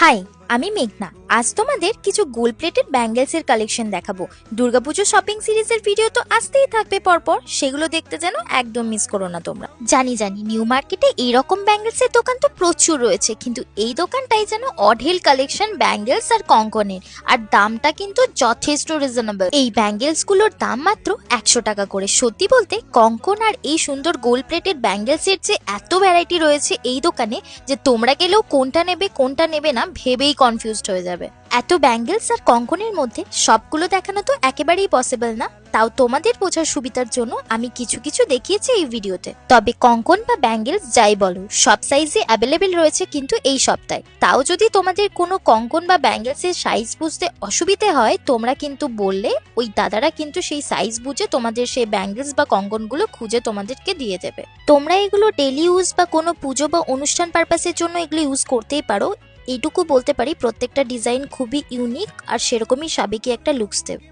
High, আমি মেঘনা। আজ তোমাদের কিছু গোল্ড প্লেটেড ব্যাঙ্গেলসের কালেকশন দেখাবো। দুর্গাপুজো শপিং সিরিজের ভিডিও তো আসতেই থাকবে পরপর, সেগুলো দেখতে যেন একদম মিস করো না তোমরা। জানি নিউ মার্কেটে এইরকম ব্যাঙ্গেলসের দোকান তো প্রচুর রয়েছে, কিন্তু এই দোকানটাই যেন অঢেল কালেকশন ব্যাঙ্গেলস আর কঙ্কনের, আর দামটা কিন্তু যথেষ্ট রিজনেবল। এই ব্যাঙ্গেলস গুলোর দাম মাত্র 100 টাকা করে। সত্যি বলতে কঙ্কন আর এই সুন্দর গোল্ড প্লেটেড ব্যাঙ্গেলসের যে এত ভ্যারাইটি রয়েছে এই দোকানে, যে তোমরা গেলেও কোনটা নেবে না ভেবেই কনফিউজড হয়ে যাবে। এত ব্যাঙ্গেলস আর কঙ্কনের মধ্যে সবগুলো দেখানো তো একেবারেই পসিবল না, তাও তোমাদের বোঝার সুবিধার জন্য আমি কিছু কিছু দেখিয়েছি এই ভিডিওতে। তবে কঙ্কন বা ব্যাঙ্গেলস যাই বলো, সব সাইজে অ্যাভেলেবেল রয়েছে কিন্তু এই সপ্তাহে। তাও যদি তোমাদের কোনো কঙ্কন বা ব্যাঙ্গেলসের সাইজ বুঝতে অসুবিধে হয়, তোমরা কিন্তু বললে ওই দাদারা কিন্তু সেই সাইজ বুঝে তোমাদের সেই ব্যাঙ্গেলস বা কঙ্কনগুলো খুঁজে তোমাদেরকে দিয়ে দেবে। তোমরা এগুলো ডেলি ইউজ বা কোনো পুজো বা অনুষ্ঠান পারপাসের জন্য এগুলো ইউজ করতেই পারো। এইটুকু বলতে পারি, প্রত্যেকটা ডিজাইন খুবই ইউনিক আর সেরকমই সাবেকি একটা লুকস দেবে।